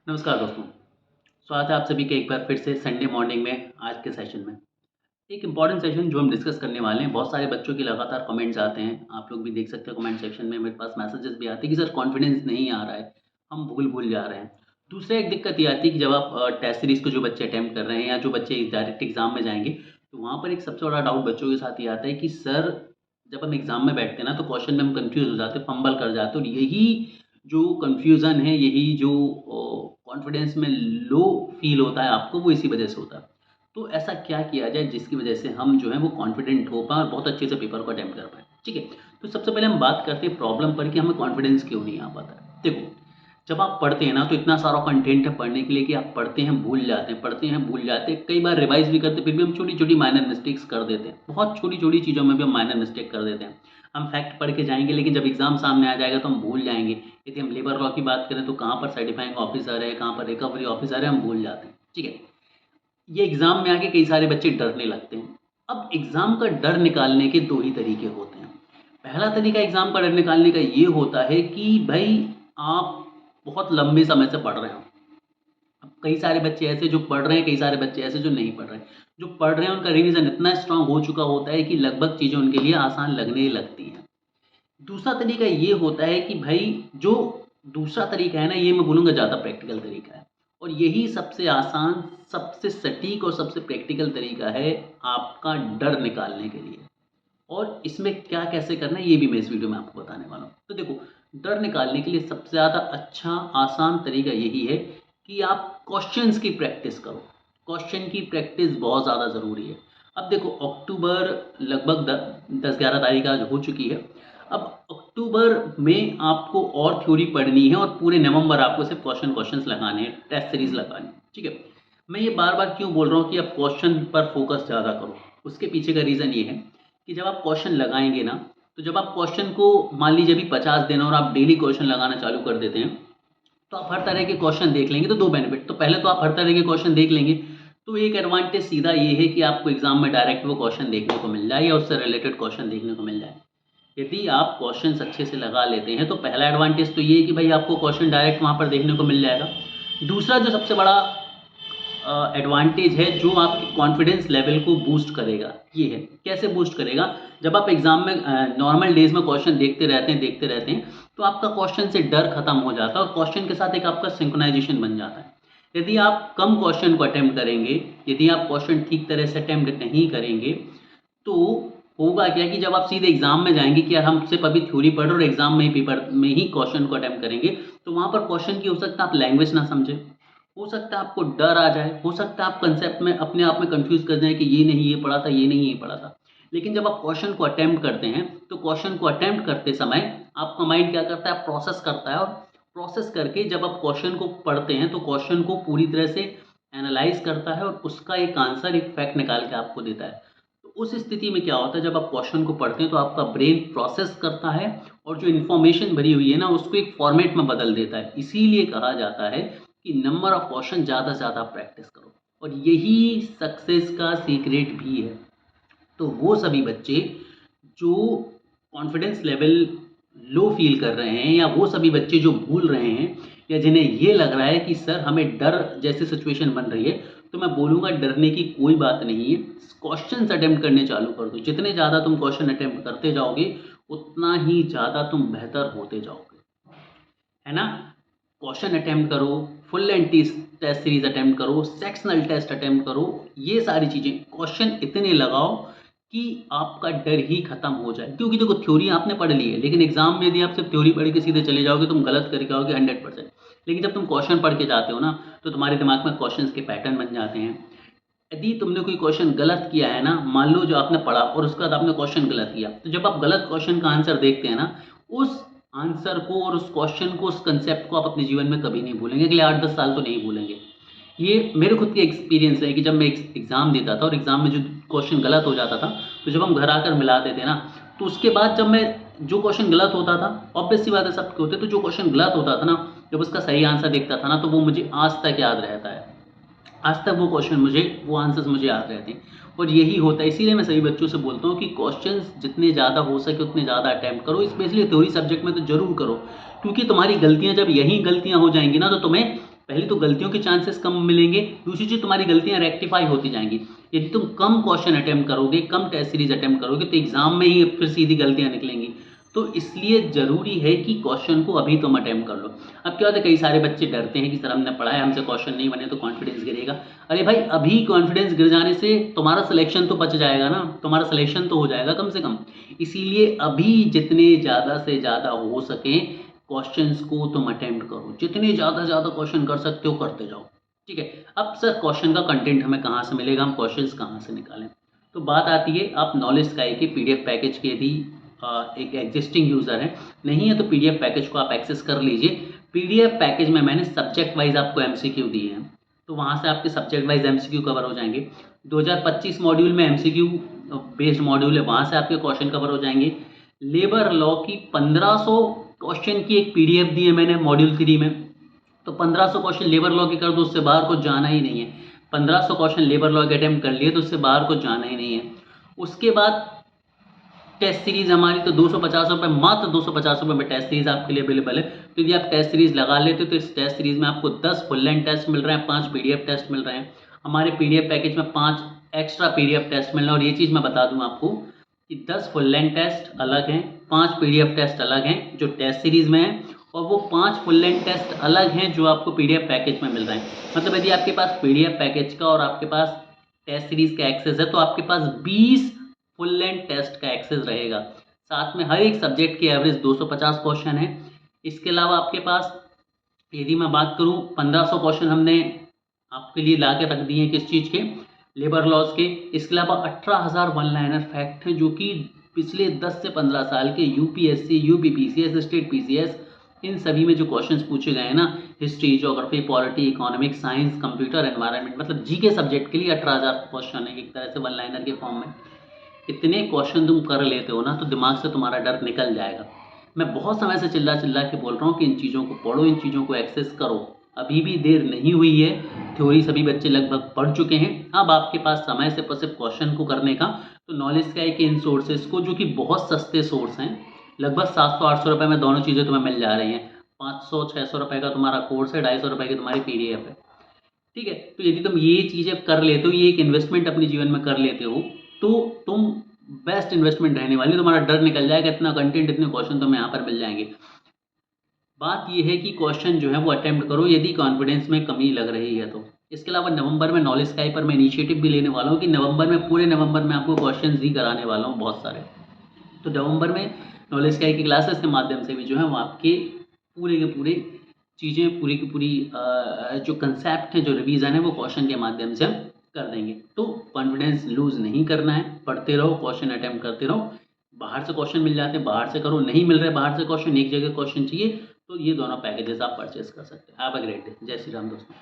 नमस्कार दोस्तों, स्वागत है आप सभी का एक बार फिर से संडे मॉर्निंग में आज के सेशन में। एक इम्पॉर्टेंट सेशन जो हम डिस्कस करने वाले हैं, बहुत सारे बच्चों के लगातार कमेंट्स आते हैं, आप लोग भी देख सकते हो कमेंट सेक्शन में मेरे पास मैसेजेस भी आते हैं कि सर कॉन्फिडेंस नहीं आ रहा है, हम भूल-भूल जा रहे हैं। दूसरा एक दिक्कत ये आती है कि जब आप टेस्ट सीरीज़ को जो बच्चे अटेम्प्ट कर रहे हैं या जो बच्चे डायरेक्ट एग्ज़ाम में जाएँगे, तो वहाँ पर एक सबसे बड़ा डाउट बच्चों के साथ ये आता है कि सर जब हम एग्ज़ाम में बैठते हैं ना, तो क्वेश्चन में हम कन्फ्यूज़ हो जाते हैं, फंबल कर जाते हैं और यही जो कन्फ्यूज़न है, यही जो कॉन्फिडेंस में लो फ़ील होता है आपको, वो इसी वजह से होता है। तो ऐसा क्या किया जाए जिसकी वजह से हम जो है वो कॉन्फिडेंट हो पाएँ और बहुत अच्छे से पेपर को अटेम्प्ट कर पाएँ? ठीक है, तो सबसे पहले हम बात करते हैं प्रॉब्लम पर कि हमें कॉन्फिडेंस क्यों नहीं आ पाता है। देखो, जब आप पढ़ते हैं ना तो इतना सारा कंटेंट है पढ़ने के लिए कि आप पढ़ते हैं, भूल जाते हैं, पढ़ते हैं, भूल जाते हैं। कई बार रिवाइज़ भी करते हैं, फिर भी हम छोटी-छोटी माइनर मिस्टेक्स कर देते हैं। बहुत छोटी-छोटी चीज़ों में भी हम माइनर मिस्टेक कर देते हैं। हम फैक्ट पढ़ के जाएँगे लेकिन जब एग्ज़ाम सामने आ जाएगा तो हम भूल जाएँगे। यदि हम लेबर लॉ की बात करें तो कहाँ पर सर्टिफाइंग ऑफिसर है, कहाँ पर रिकवरी ऑफिसर है, हम भूल जाते हैं। ठीक है? ये एग्ज़ाम में आके कई सारे बच्चे डरने लगते हैं। अब एग्ज़ाम का डर निकालने के 2 ही तरीके होते हैं। पहला तरीका एग्ज़ाम का डर निकालने का ये होता है कि भई आप बहुत लंबे समय से पढ़ रहे हो। अब कई सारे बच्चे ऐसे जो पढ़ रहे हैं, कई सारे बच्चे ऐसे जो नहीं पढ़ रहे हैं। जो पढ़ रहे हैं उनका रिवीज़न इतना स्ट्रॉन्ग हो चुका होता है कि लगभग चीज़ें उनके लिए आसान लगने लगती हैं। दूसरा तरीका ये होता है कि भई जो दूसरा तरीका है ना, ये मैं बोलूँगा ज़्यादा प्रैक्टिकल तरीका है और यही सबसे आसान, सबसे सटीक और सबसे प्रैक्टिकल तरीका है आपका डर निकालने के लिए। और इसमें क्या कैसे करना है, ये भी मैं इस वीडियो में आपको बताने वाला हूँ। तो देखो, डर निकालने के लिए सबसे ज़्यादा अच्छा, आसान तरीका यही है कि आप क्वेश्चंस की प्रैक्टिस करो। क्वेश्चन की प्रैक्टिस बहुत ज़्यादा ज़रूरी है। अब देखो, अक्टूबर लगभग द 10-11 तारीख आज हो चुकी है। अब अक्टूबर में आपको और थ्योरी पढ़नी है और पूरे नवंबर आपको सिर्फ़ क्वेश्चंस लगाने हैं, टेस्ट सीरीज़ लगानी है, ठीक है? मैं ये बार-बार क्यों बोल रहा हूँ कि आप क्वेश्चन पर फ़ोकस ज़्यादा करो? उसके पीछे का रीज़न ये है कि जब आप क्वेश्चन लगाएँगे ना, तो जब आप क्वेश्चन को मान लीजिए अभी 50 दिन और आप डेली क्वेश्चन लगाना चालू कर देते हैं, तो आप हर तरह के क्वेश्चन देख लेंगे तो 2 बेनिफिट। तो पहले तो आप हर तरह के क्वेश्चन देख लेंगे, तो एक एडवांटेज सीधा ये है कि आपको एग्ज़ाम में डायरेक्ट वो क्वेश्चन देखने को मिल जाए या उससे रिलेटेड क्वेश्चन देखने को मिल जाए। यदि आप क्वेश्चन्स अच्छे से लगा लेते हैं, तो पहला एडवांटेज तो ये है कि भई आपको क्वेश्चन डायरेक्ट वहाँ पर देखने को मिल जाएगा। दूसरा जो सबसे बड़ा एडवांटेज है जो आपके कॉन्फिडेंस लेवल को बूस्ट करेगा, ये है। कैसे बूस्ट करेगा? जब आप एग्ज़ाम में नॉर्मल डेज़ में क्वेश्चन देखते रहते हैं, तो आपका क्वेश्चन से डर खत्म हो जाता है और क्वेश्चन के साथ एक आपका सिंक्रोनाइज़ेशन बन जाता है। यदि आप कम क्वेश्चन को अटेम्प्ट करेंगे, यदि आप क्वेश्चन ठीक तरह से अटेम्प्ट नहीं करेंगे, तो होगा क्या कि जब आप सीधे एग्ज़ाम में जाएँगे कि यार हम सिर्फ़ अभी थ्योरी पढ़ रहे हैं और एग्ज़ाम में ही पेपर में ही क्वेश्चन को अटेम्प्ट करेंगे, तो वहाँ पर क्वेश्चन की हो सकता है आप लैंग्वेज ना समझें, हो सकता है आपको डर आ जाए, हो सकता है आप कांसेप्ट में अपने आप में कन्फ्यूज़ कर जाएँ कि ये नहीं ये पढ़ा था, ये नहीं ये पढ़ा था। लेकिन जब आप क्वेश्चन को अटेम्प्ट करते हैं, तो क्वेश्चन को अटेम्प्ट करते समय आपका माइंड क्या करता है, प्रोसेस करता है और प्रोसेस करके जब आप क्वेश्चन को पढ़ते हैं, तो क्वेश्चन को पूरी तरह से एनालाइज़ करता है और उसका एक आंसर, एक फैक्ट निकाल के आपको देता है। तो उस स्थिति में क्या होता है, जब आप क्वेश्चन को पढ़ते हैं, तो आपका ब्रेन प्रोसेस करता है और जो इन्फॉर्मेशन भरी हुई है ना, उसको एक फॉर्मेट में बदल देता है। इसीलिए कहा जाता है कि नंबर ऑफ क्वेश्चन ज़्यादा से ज़्यादा प्रैक्टिस करो और यही सक्सेस का सीक्रेट भी है। तो वो सभी बच्चे जो कॉन्फिडेंस लेवल लो फ़ील कर रहे हैं या वो सभी बच्चे जो भूल रहे हैं या जिन्हें ये लग रहा है कि सर हमें डर जैसी सिचुएशन बन रही है, तो मैं बोलूँगा डरने की कोई बात नहीं है। क्वेश्चन्स अटेम्प्ट करने चालू कर दो। जितने ज़्यादा तुम क्वेश्चन अटेम्प्ट करते जाओगे, उतना ही ज़्यादा तुम बेहतर होते जाओगे। है ना? क्वेश्चन अटेम्प्ट करो, full length test series attempt करो, सेक्शनल टेस्ट अटेम्प्ट करो, ये सारी चीज़ें क्वेश्चन इतने लगाओ कि आपका डर ही खत्म हो जाए। क्योंकि देखो, थ्योरी आपने पढ़ ली है, लेकिन एग्ज़ाम में यदि आप सिर्फ थ्योरी पढ़ के सीधे चले जाओगे, तुम गलत करके आओगे 100%। लेकिन जब तुम क्वेश्चन पढ़ के जाते हो ना, तो तुम्हारे दिमाग में क्वेश्चंस के पैटर्न बन जाते हैं। यदि तुमने कोई क्वेश्चन गलत किया है ना, मान लो जो आपने पढ़ा और उसके बाद आपने क्वेश्चन गलत किया, तो जब आप गलत क्वेश्चन का आंसर देखते हैं ना, उस आंसर को और उस क्वेश्चन को, उस कांसेप्ट को आप अपने जीवन में कभी नहीं भूलेंगे, अगले 8-10 साल तो नहीं भूलेंगे। ये मेरे खुद के एक्सपीरियंस है कि जब मैं एग्ज़ाम देता था और एग्ज़ाम में जो क्वेश्चन गलत हो जाता था, तो जब हम घर आकर मिलाते थे ना, तो उसके बाद जब मैं जो क्वेश्चन गलत होता था, ऑब्वियस सी बात है सबके होते, तो जो क्वेश्चन गलत होता था ना, जब उसका सही आंसर देखता था ना, तो वो मुझे आज तक याद रहता है। आज तक वो क्वेश्चन मुझे, वो आंसर्स मुझे याद रहते हैं और यही होता है। इसीलिए मैं सभी बच्चों से बोलता हूँ कि क्वेश्चंस जितने ज़्यादा हो सके उतने ज़्यादा अटेम्प्ट करो, स्पेशली थ्योरी सब्जेक्ट में तो ज़रूर करो, क्योंकि तुम्हारी गलतियाँ जब यहीं गलतियाँ हो जाएँगी ना, तो तुम्हें पहली तो गलतियों के चांसेस कम मिलेंगे, दूसरी चीज़ तुम्हारी गलतियाँ रेक्टिफाई होती जाएंगी। यदि तुम कम क्वेश्चन अटेम्प्ट करोगे, कम टेस्ट सीरीज अटेम्प्ट करोगे, तो एग्जाम में ही फिर सीधी गलतियाँ निकलेंगी। तो इसलिए ज़रूरी है कि क्वेश्चन को अभी तुम अटेम्प्ट कर लो। अब क्या होता है, कई सारे बच्चे डरते हैं कि सर हमने पढ़ा है, हमसे क्वेश्चन नहीं बने तो कॉन्फिडेंस गिरेगा। अरे भाई, अभी कॉन्फिडेंस गिर जाने से तुम्हारा सिलेक्शन तो बच जाएगा ना, तुम्हारा सिलेक्शन तो हो जाएगा कम से कम। इसीलिए अभी जितने ज़्यादा से ज़्यादा हो सके क्वेश्चंस को तुम अटेम्प्ट करो, जितने ज़्यादा क्वेश्चन कर सकते हो करते जाओ, ठीक है। अब सर क्वेश्चन का कंटेंट हमें कहाँ से मिलेगा, हम क्वेश्चंस कहाँ से निकालें? तो बात आती है, आप नॉलेज स्काई के पीडीएफ पैकेज के यदि एक एग्जिस्टिंग यूज़र है, नहीं है तो पीडीएफ पैकेज को आप एक्सेस कर लीजिए। पीडीएफ पैकेज में मैंने सब्जेक्ट वाइज आपको एमसीक्यू दिए हैं, तो वहाँ से आपके सब्जेक्ट वाइज एमसीक्यू कवर हो जाएंगे। 2025 मॉड्यूल में एमसीक्यू बेस्ड मॉड्यूल है, वहाँ से आपके क्वेश्चन कवर हो जाएंगे। लेबर लॉ की 1500 क्वेश्चन की एक पीडीएफ दी है मैंने मॉड्यूल 3 में, तो 1500 क्वेश्चन लेबर लॉ के कर दो, उससे बाहर को जाना ही नहीं है। 1500 क्वेश्चन लेबर लॉ के अटेम्प्ट कर लिए तो उससे बाहर को जाना ही नहीं है। उसके बाद टेस्ट सीरीज़ हमारी तो 250 रुपये, मात्र 250 रुपये में टेस्ट सीरीज़ आपके लिए अवेलेबल है। तो यदि आप टेस्ट सीरीज़ लगा लेते हो तो इस टेस्ट सीरीज़ में आपको 10 फुल लेंथ टेस्ट मिल रहे हैं, 5 पीडीएफ टेस्ट मिल रहे हैं। हमारे पीडीएफ पैकेज में 5 एक्स्ट्रा पीडीएफ टेस्ट मिल रहे हैं। और ये चीज़ मैं बता दूँ आपको कि 10 फुल लेंथ टेस्ट अलग हैं, 5 पीडीएफ टेस्ट अलग हैं जो टेस्ट सीरीज़ में है, और वो 5 फुल लेंथ टेस्ट अलग हैं जो आपको पीडीएफ पैकेज में मिल रहे हैं। मतलब यदि आपके पास पीडीएफ पैकेज का और आपके पास टेस्ट सीरीज़ का एक्सेस है तो आपके पास 20 फुल लेंथ टेस्ट का एक्सेस रहेगा। साथ में हर एक सब्जेक्ट की एवरेज 250 क्वेश्चन है। इसके अलावा आपके पास यदि मैं बात करूं 1500 क्वेश्चन हमने आपके लिए ला के रख दिए हैं, किस चीज़ के, लेबर लॉज के। इसके अलावा 18,000 वन लाइनर फैक्ट हैं जो कि पिछले 10 से 15 साल के यूपीएससी, यूपीपीसीएस, स्टेट पीसीएस, इन सभी में जो क्वेश्चंस पूछे गए हैं ना, history, geography, polity, economics, science, computer, environment, मतलब जीके सब्जेक्ट के लिए 18,000 क्वेश्चन है एक तरह से वन लाइनर के फॉर्म में। इतने क्वेश्चन तुम कर लेते हो ना तो दिमाग से तुम्हारा डर निकल जाएगा। मैं बहुत समय से चिल्ला चिल्ला के बोल रहा हूँ कि इन चीज़ों को पढ़ो, इन चीज़ों को एक्सेस करो। अभी भी देर नहीं हुई है, थ्योरी सभी बच्चे लगभग पढ़ चुके हैं। अब आपके पास समय से सिर्फ क्वेश्चन को करने का। तो नॉलेज का एक इन सोर्सेज को, जो कि बहुत सस्ते सोर्स हैं, लगभग 700-800 रुपये में दोनों चीज़ें तुम्हें मिल जा रही हैं। 500-600 रुपये का तुम्हारा कोर्स है, 250 रुपये की तुम्हारी पीडीएफ है, ठीक है। तो यदि तुम ये चीज़ें कर लेते हो, ये एक इन्वेस्टमेंट अपने जीवन में कर लेते हो, तो तुम बेस्ट इन्वेस्टमेंट रहने वाली, तुम्हारा डर निकल जाएगा। इतना कंटेंट, इतने क्वेश्चन तुम्हें यहाँ पर मिल जाएंगे। बात ये है कि क्वेश्चन जो है वो अटेम्प्ट करो यदि कॉन्फिडेंस में कमी लग रही है तो। इसके अलावा नवंबर में नॉलेज स्काई पर मैं इनिशिएटिव भी लेने वाला हूँ कि नवंबर में, पूरे नवंबर में आपको क्वेश्चन ही कराने वाला हूँ बहुत सारे। तो नवंबर में नॉलेज स्काई की क्लासेस के माध्यम से भी जो है वो आपके पूरे के पूरे चीज़ें, पूरी की पूरी जो कंसेप्ट है, जो रिवीजन है, वो क्वेश्चन के माध्यम से हम कर देंगे। तो कॉन्फिडेंस लूज़ नहीं करना है, पढ़ते रहो, क्वेश्चन अटेम्प्ट करते रहो। बाहर से क्वेश्चन मिल जाते हैं, बाहर से करो, नहीं मिल रहे बाहर से क्वेश्चन, एक जगह क्वेश्चन चाहिए, तो ये दोनों पैकेजेस आप परचेस कर सकते हैं। Have a great day. जय श्री राम दोस्तों।